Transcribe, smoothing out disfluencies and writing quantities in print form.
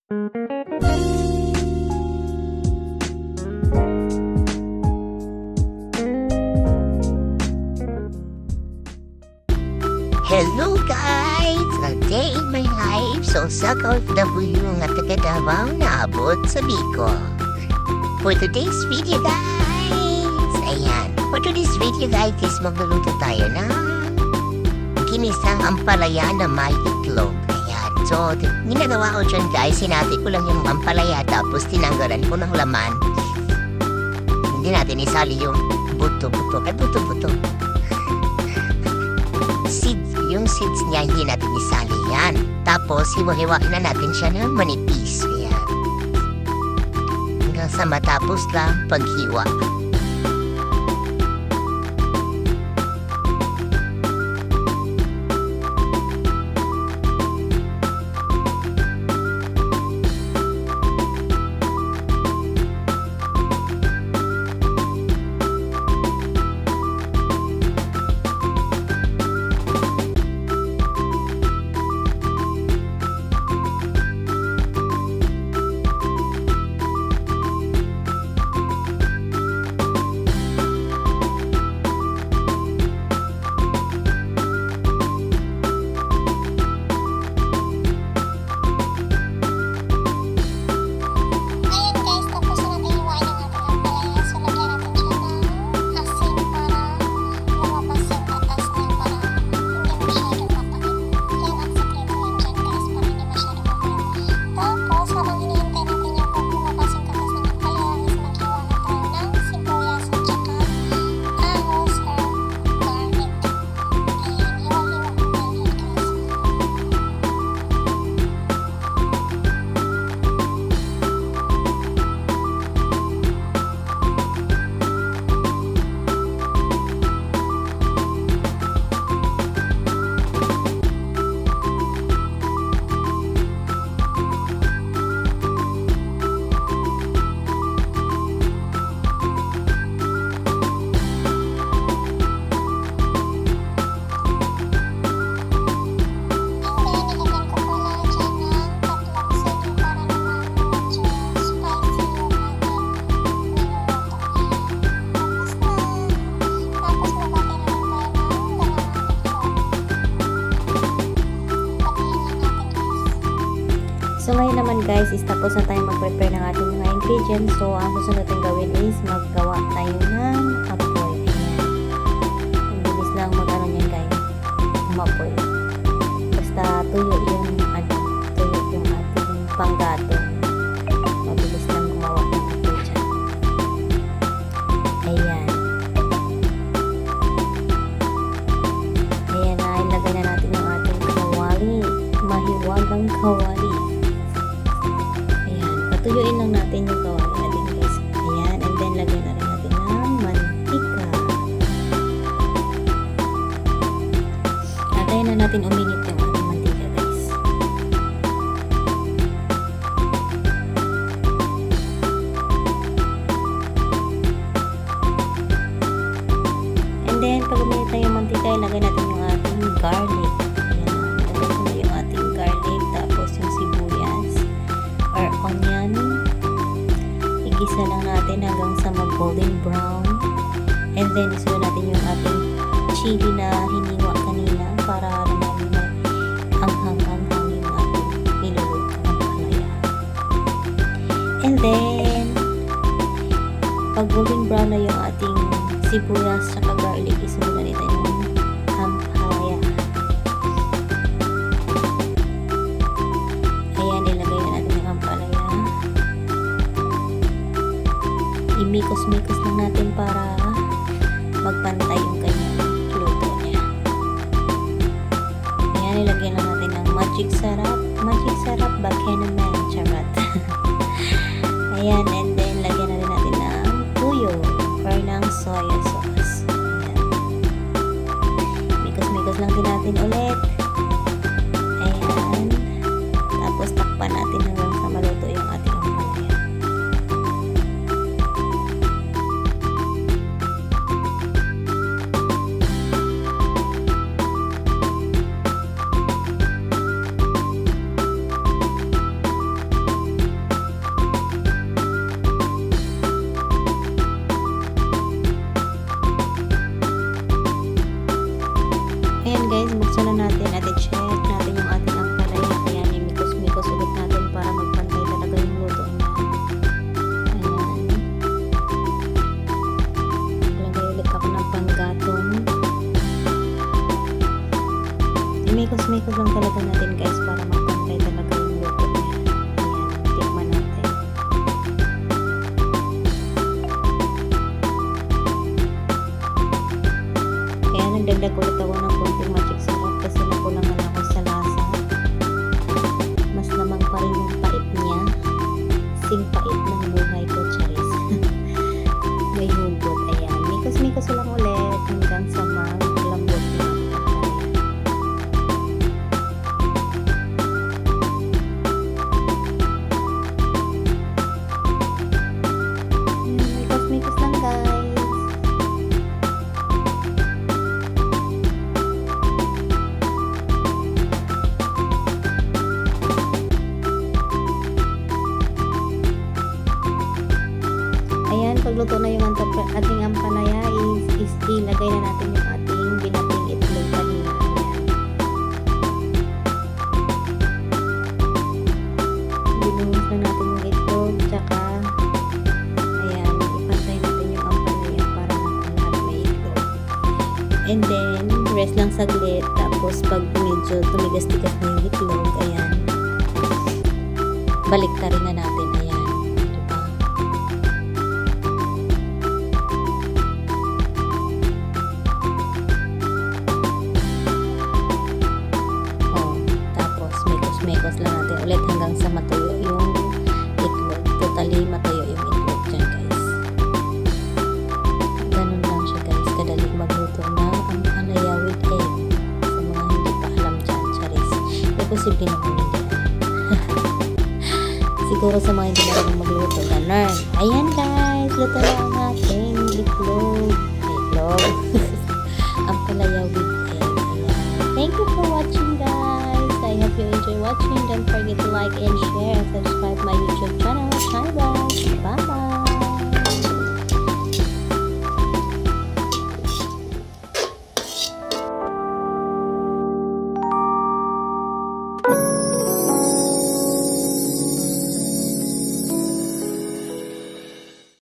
Hello guys! A day in my life, so suck out W nga taga Davao naabot sa Bicol. For today's video guys, ayan. For today's video guys is magluluto tayo ng ginisang ampalaya na may itlog. Ayan. So, ginagawa ko dyan guys, sinati ko lang yung ampalaya tapos tinanggalan ko ng laman. Hindi natin isali yung buto-buto. Ay, buto-buto. Yung seeds niya, hindi natin isali yan. Tapos, hiwa-hiwain na natin siya ng manipis. Ayan. Hanggang sa matapos lang paghiwa. So ngayon naman guys, is tapos na tayo mag-prepare ng ating mga ingredients. So ang susunod natin gawin is maggawa tayo ng apoy. Ayan. Ang bilis lang mag-ano niyan guys. Umapoy. Basta tuyo yung ating panggato. Mabilis lang gumawa ng apoy dyan. Ayan. Ayan na, ilagay na natin yung ating kawali. Mahiwagang kawali. Tuyuin lang natin yung kawali natin guys. Ayan. And then, lagyan na rin natin ng mantika. Antayin na natin uminit yung ating mantika guys. And then, pag uminit na yung mantika, ilagay natin yung ating garlic. Ayan. Ilagay ko na yung ating garlic. Tapos yung sibuyas or onion. Igisa lang natin hanggang sa mag-golden brown. And then, isunod natin yung ating chili na hiniwa kanina para naman anghang-anghang yung ating niluluto ng palaya. And then, pag golden brown na yung ating sibuyas at garlic, isunod na natin yung ampalaya. Ayan, ilagay na natin yung ampalaya. Imikos-mikos lang natin para magpantay yung kanyang luto niya. Ayan, ilagyan lang natin ng magic sarap. Magic sarap, Bakenaman, charot. Ayan, and then lagyan na rin natin ng tuyo or ng soya sauce. Ayan. Mikos-mikos lang din natin ulit. Ayan. Tapos takpan natin hanggang sa maluto yung ating ampalaya. magluto na yung ating ampalaya, is ilagay na natin yung ating binating itlog kanina. Binuhos na natin yung itlog, tsaka ayan, ipantay natin yung ampalaya para lahat may itlog. And then, rest lang saglit, tapos pag medyo tumigas-tigas na yung itlog, ayan, balik ta rin na natin, ayan, diba? Tapos mekos-mekos lang natin ulit hanggang sa matuyo yung itlog, totally matuyo yung itlog dyan, guys. Ganun lang siya, guys, kadali magluto ng ampalaya with egg. Sa mga hindi pa alam dyan, charis, posible naman hindi alam. Siguro sa mga hindi marunong magluto, ganun. Ayan, guys, luto na ang ating itlog. Ampalaya with egg. Ayan. Thank you for watching, guys. I hope you enjoy watching. Don't forget to like and share and subscribe my YouTube channel. Bye, guys. Bye-bye.